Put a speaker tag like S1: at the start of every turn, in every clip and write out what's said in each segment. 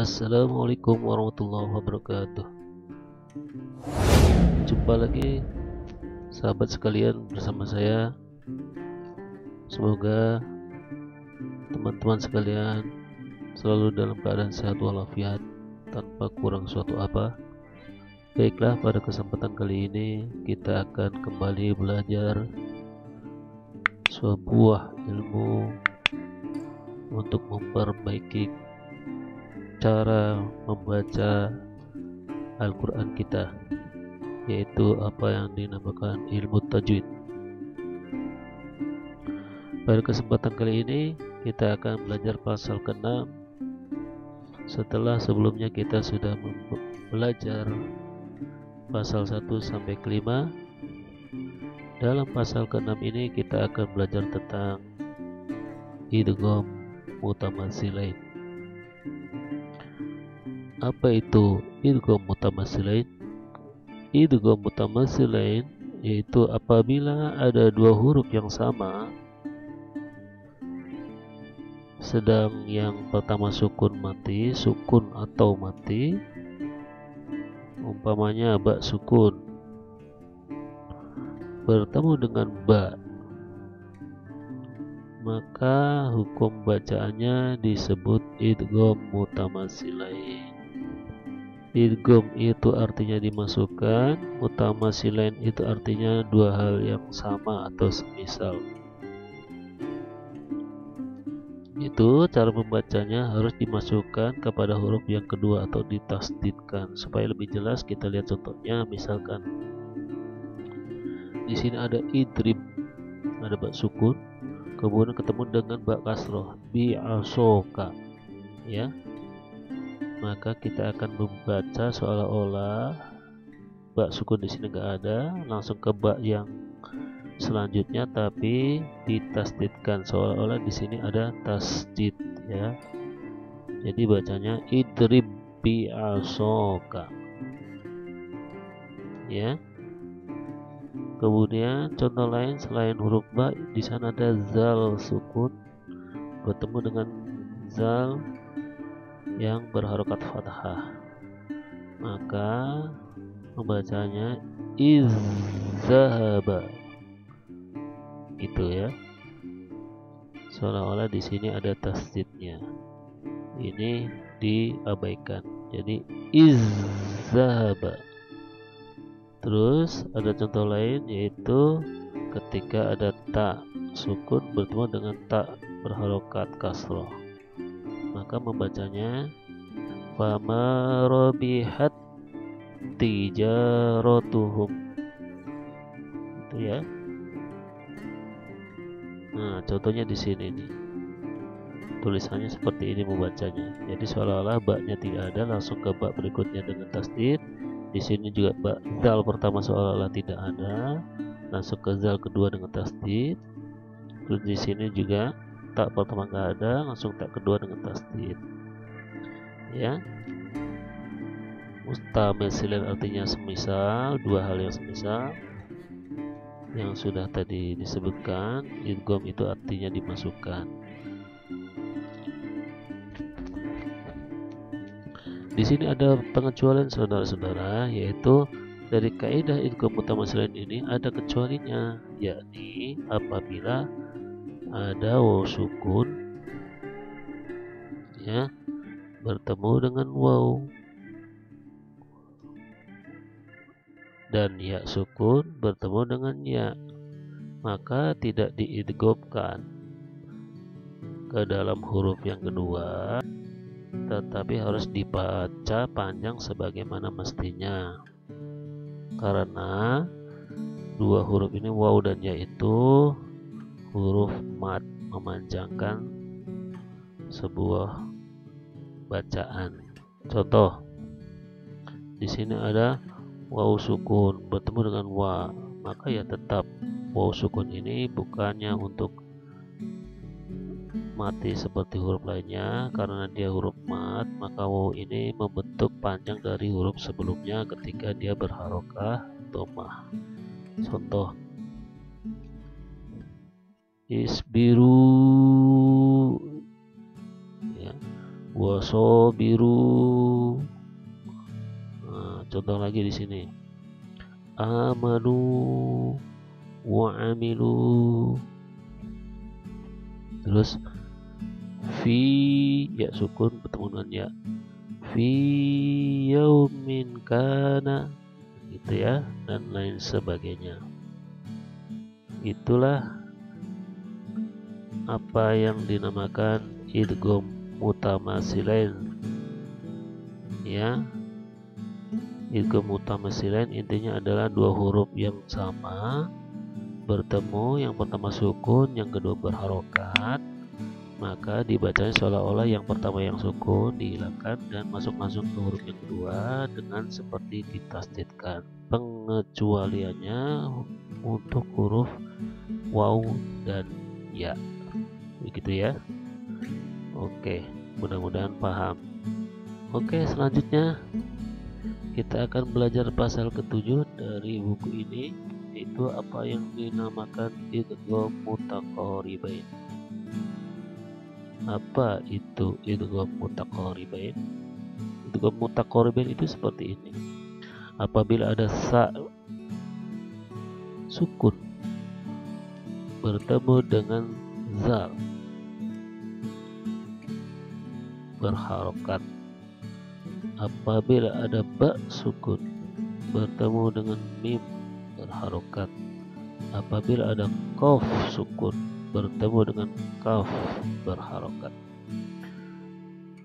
S1: Assalamualaikum warahmatullahi wabarakatuh. Jumpa lagi sahabat sekalian bersama saya. Semoga teman-teman sekalian selalu dalam keadaan sehat walafiat tanpa kurang suatu apa. Baiklah, pada kesempatan kali ini kita akan kembali belajar sebuah ilmu untuk memperbaiki cara membaca Al-Quran kita, yaitu apa yang dinamakan ilmu tajwid. Pada kesempatan kali ini kita akan belajar pasal ke-6 setelah sebelumnya kita sudah belajar pasal 1 sampai ke-5. Dalam pasal ke-6 ini kita akan belajar tentang idgham mutamatsilain. Apa itu idgham mutamatsilain? Idgham mutamatsilain yaitu apabila ada dua huruf yang sama, sedang yang pertama sukun atau mati, umpamanya ba sukun bertemu dengan ba, maka hukum bacaannya disebut idgham mutamatsilain. Idgham itu artinya dimasukkan, mutamatsilain itu artinya dua hal yang sama atau semisal. Itu cara membacanya harus dimasukkan kepada huruf yang kedua atau ditasdidkan. Supaya lebih jelas kita lihat contohnya. Misalkan di sini ada idrib, ada ba sukun, kemudian ketemu dengan ba kasroh, bi'asoka, ya. Maka kita akan membaca seolah-olah ba sukun di sini nggak ada, langsung ke ba yang selanjutnya tapi ditasdidkan, seolah-olah di sini ada tasdid, ya. Jadi bacanya idrib bi'asoka, ya. Kemudian contoh lain selain huruf ba, di sana ada zal sukun bertemu dengan zal yang berharokat fathah, maka membacanya izzahaba, gitu ya. Seolah-olah di sini ada tasdidnya, ini diabaikan, jadi izzahaba. Terus ada contoh lain yaitu ketika ada ta sukun bertemu dengan ta berharokat kasroh, maka membacanya fama robihat tijaratuhum, itu ya. Nah, contohnya di sini nih, tulisannya seperti ini membacanya. Jadi seolah-olah ba-nya tidak ada, langsung ke ba berikutnya dengan tasdid. Di sini juga ba zal pertama seolah-olah tidak ada, langsung ke zal kedua dengan tasdid. Terus di sini juga tak pertama nggak ada, langsung tak kedua dengan tasdid, ya. Mutamatsilain artinya semisal, dua hal yang semisal yang sudah tadi disebutkan. Idgham itu artinya dimasukkan. Di sini ada pengecualian saudara-saudara, yaitu dari kaidah idgham mutamatsilain ini ada kecualinya, yakni apabila ada waw sukun, ya, bertemu dengan waw dan ya sukun bertemu dengan ya, maka tidak diidghamkan ke dalam huruf yang kedua, tetapi harus dibaca panjang sebagaimana mestinya. Karena dua huruf ini waw dan ya itu huruf mad, memanjangkan sebuah bacaan. Contoh, di sini ada waw sukun bertemu dengan wa, maka ya tetap waw sukun ini bukannya untuk mati seperti huruf lainnya, karena dia huruf mat, maka waw ini membentuk panjang dari huruf sebelumnya ketika dia berharokah dhammah. Contoh, isbiru, ya, wasobiru. Nah, contoh lagi di sini, amanu wa amilu. Terus fi, ya sukun bertemu dengan ya, fi yaumin kana, gitu ya, dan lain sebagainya. Itulah apa yang dinamakan idgham mutamasilain, ya. Idgham mutamasilain intinya adalah dua huruf yang sama bertemu, yang pertama sukun, yang kedua berharokat, maka dibacanya seolah-olah yang pertama yang sukun dihilangkan dan masuk langsung ke huruf yang kedua dengan seperti ditasdidkan. Pengecualiannya untuk huruf waw dan ya, begitu ya. Oke, mudah-mudahan paham. Oke, selanjutnya kita akan belajar pasal ke-7 dari buku ini, yaitu apa yang dinamakan idgham mutaqaribain. Apa itu idgham mutaqaribain? Idgham mutaqaribain itu seperti ini. Apabila ada sa sukun bertemu dengan zal berharokat, apabila ada ba sukun bertemu dengan mim berharokat, apabila ada qaf sukun bertemu dengan kaf berharokat,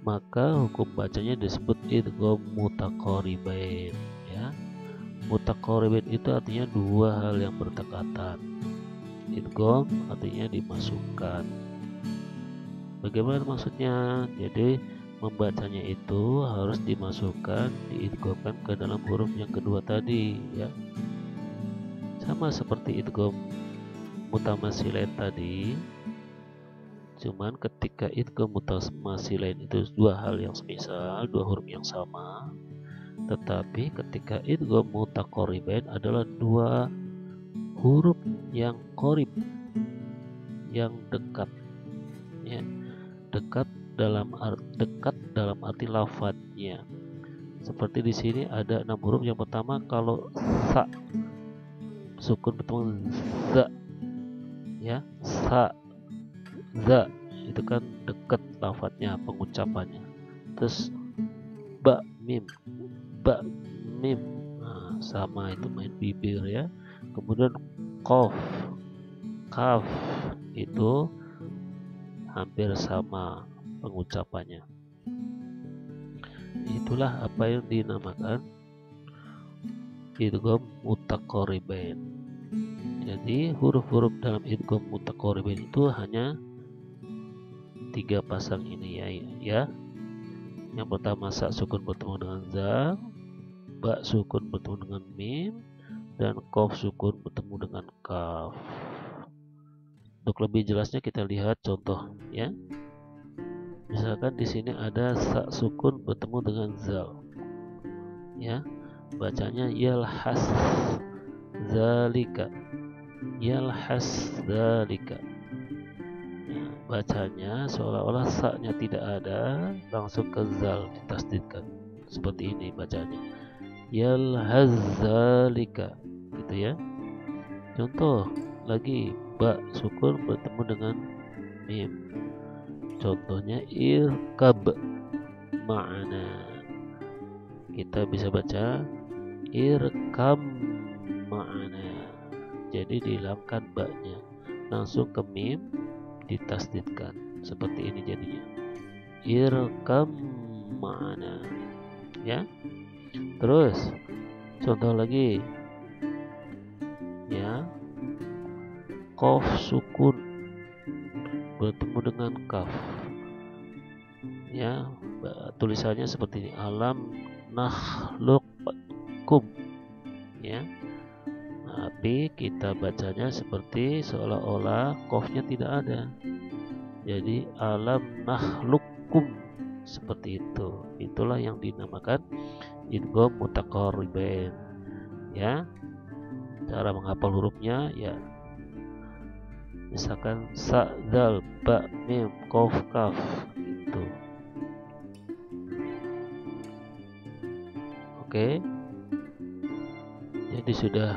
S1: maka hukum bacanya disebut idgham mutaqaribain, ya. Mutaqaribain itu artinya dua hal yang berdekatan. Idgham artinya dimasukkan. Bagaimana maksudnya? Jadi membacanya itu harus dimasukkan, diidghamkan ke dalam huruf yang kedua tadi, ya. Sama seperti idgham mutamasilain tadi, cuman ketika idgham mutamasilain itu dua hal yang semisal, dua huruf yang sama, tetapi ketika idgham mutaqaribain adalah dua huruf yang qorib, yang dekat, ya. Dekat dalam arti lafadznya. Seperti di sini ada 6 huruf. Yang pertama, kalau sa sukun bertemu za, ya, sa, za, itu kan dekat lafadznya, pengucapannya. Terus ba mim, nah, sama, itu main bibir, ya. Kemudian qaf, kaf, itu hampir sama pengucapannya. Itulah apa yang dinamakan idgham mutaqaribain. Jadi huruf-huruf dalam idgham mutaqaribain itu hanya 3 pasang ini, ya. Yang pertama sa sukun bertemu dengan za, ba sukun bertemu dengan mim, dan qaf sukun bertemu dengan kaf. Untuk lebih jelasnya kita lihat contoh, ya. Misalkan di sini ada sa sukun bertemu dengan zal, ya. Bacanya yalhas zalika, yalhas zalika. Nah, bacanya seolah-olah sa-nya tidak ada, langsung ke zal ditasdidkan. Seperti ini bacanya, yalhaz zalika, gitu ya. Contoh lagi, ba sukun bertemu dengan mim. Contohnya irkab ma'ana. Kita bisa baca irkam ma'ana. Jadi dihilangkan ba-nya, langsung ke mim ditasdidkan. Seperti ini jadinya, irkam ma'ana, ya. Terus contoh lagi, ya, qaf sukun bertemu dengan kaf, ya. Tulisannya seperti ini, alam nakhluqkum, ya. Tapi kita bacanya seperti seolah-olah qafnya tidak ada, jadi alam nakhluqkum, seperti itu. Itulah yang dinamakan idgham mutaqaribain, ya. Cara menghafal hurufnya, ya, misalkan sa, dal, ba, mim, qaf, kaf, gitu. Oke, jadi sudah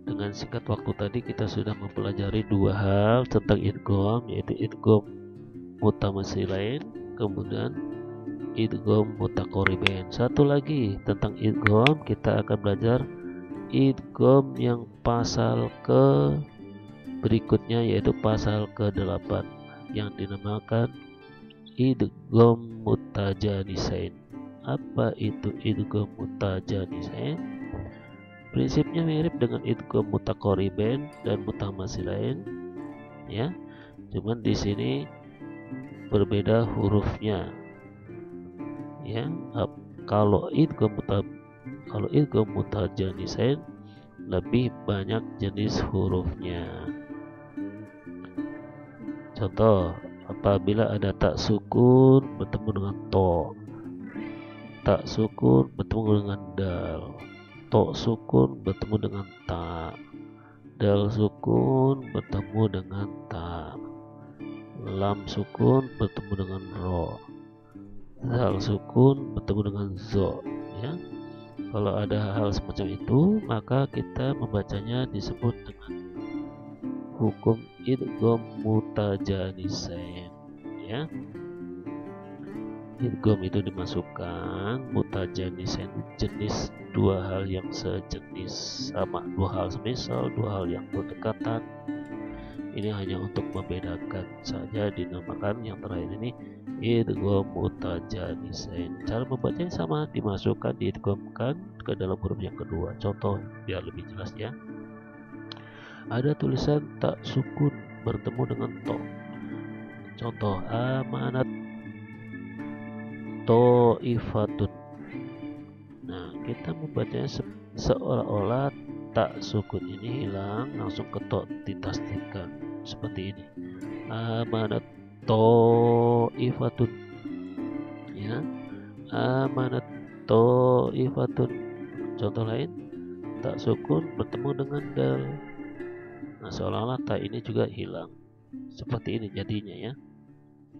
S1: dengan singkat waktu tadi kita sudah mempelajari dua hal tentang idgham, yaitu idgham mutamasilain, kemudian idgham mutaqaribain. Satu lagi tentang idgham, kita akan belajar idgham yang pasal ke berikutnya, yaitu pasal ke-8 yang dinamakan idgham mutajanisain. Apa itu idgham mutajanisain? Prinsipnya mirip dengan idgham mutaqaribain dan mutamasilain, ya. Cuman di sini berbeda hurufnya, ya. Kalau idgham mutajanisain lebih banyak jenis hurufnya. Contoh, apabila ada tak sukun bertemu dengan to, tak sukun bertemu dengan dal, to sukun bertemu dengan ta, dal sukun bertemu dengan ta, lam sukun bertemu dengan ro, zal sukun bertemu dengan zo, ya. Kalau ada hal semacam itu, maka kita membacanya disebut dengan hukum idgham mutajanisain, ya. Idgham itu dimasukkan, mutajanisain jenis dua hal yang sejenis, sama dua hal semisal, dua hal yang berdekatan. Ini hanya untuk membedakan saja, dinamakan yang terakhir ini idgham mutajanisain. Cara membacanya sama, dimasukkan, diidghamkan ke dalam huruf yang kedua. Contoh biar lebih jelas, ya. Ada tulisan tak sukun bertemu dengan to. Contoh, amanat to'ifatun. Nah, kita membacanya seolah-olah tak sukun ini hilang, langsung ke to ditasdidkan seperti ini. Amanat to'ifatun, ya. Amanat to'ifatun. Contoh lain, tak sukun bertemu dengan dal. Nah, seolah-olah tak ini juga hilang. Seperti ini jadinya, ya.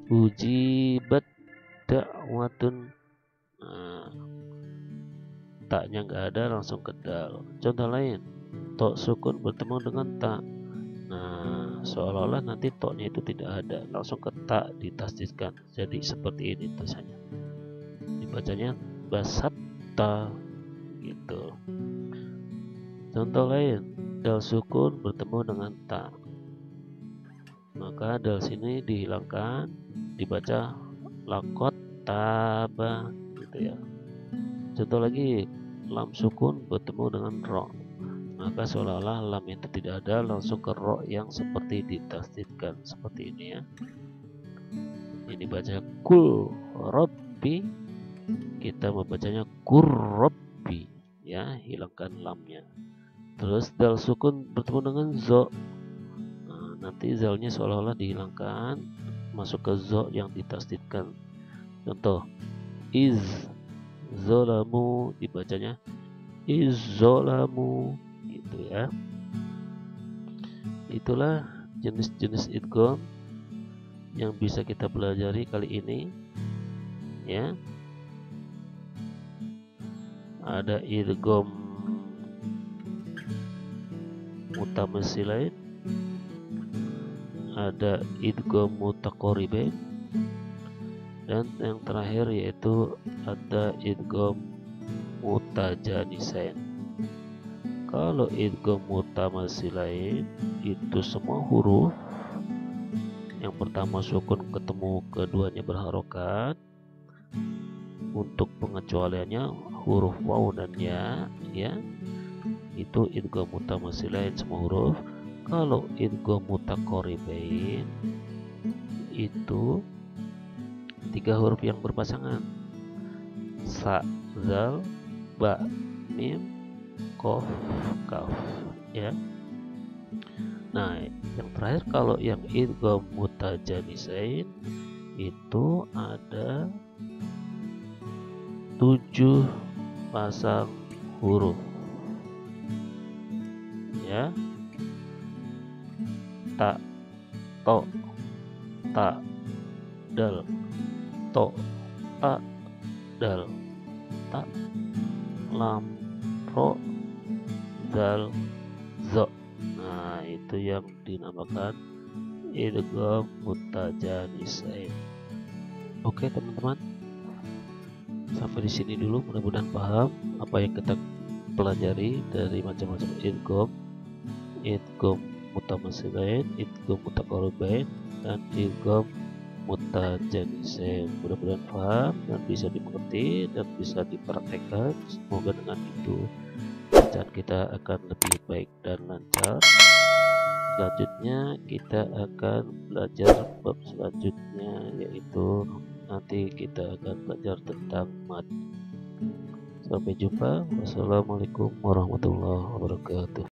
S1: Ujibat da'watun. Nah, taknya nggak ada, langsung ke dal. Contoh lain, to sukun bertemu dengan tak. Nah, seolah-olah nanti toknya itu tidak ada, langsung ke tak ditasdidkan. Jadi seperti ini tulisannya. Dibacanya basatta gitu. Contoh lain, dal sukun bertemu dengan tak. Maka dal sini dihilangkan, dibaca lakot taba gitu, ya. Contoh lagi, lam sukun bertemu dengan ro, maka seolah-olah lam itu tidak ada, langsung ke ro yang seperti ditasdidkan seperti ini, ya. Ini baca kul robbi, kita membacanya kur robbi, ya, hilangkan lamnya. Terus dal sukun bertemu dengan zo. Nah, nanti zalnya seolah-olah dihilangkan, masuk ke zo yang ditasdidkan. Contoh, iz zolamu, dibacanya izzolamu gitu, ya. Itulah jenis-jenis idgham yang bisa kita pelajari kali ini, ya. Ada idgham mutamasilain, ada idgham mutaqaribain, dan yang terakhir yaitu ada idgham mutajanisain. Kalau idgham mutamasilain itu semua huruf yang pertama sukun ketemu keduanya berharokat. Untuk pengecualiannya huruf waw dan ya, itu idgham mutamasilain semua huruf. Kalau idgham mutaqaribain itu tiga huruf yang berpasangan, sa, zal, ba, mim, kof, kaf, ya. Nah, yang terakhir kalau yang idgham mutajanisain itu ada 7 pasang huruf, ya. Ta, to, ta, dal, to, ta, dal, ta, lam, ro, dal, zo. Nah, itu yang dinamakan idgham mutajanisain. Oke teman-teman, sampai di sini dulu, mudah-mudahan paham apa yang kita pelajari dari macam-macam idgham, idgham mutamatsilain, idgham mutaqaribain, dan idgham mutajanisain. Mudah-mudahan paham dan bisa dimengerti dan bisa dipraktekkan. Semoga dengan itu bacaan kita akan lebih baik dan lancar. Selanjutnya kita akan belajar bab selanjutnya, yaitu nanti kita akan belajar tentang mad. Sampai jumpa. Wassalamualaikum warahmatullahi wabarakatuh.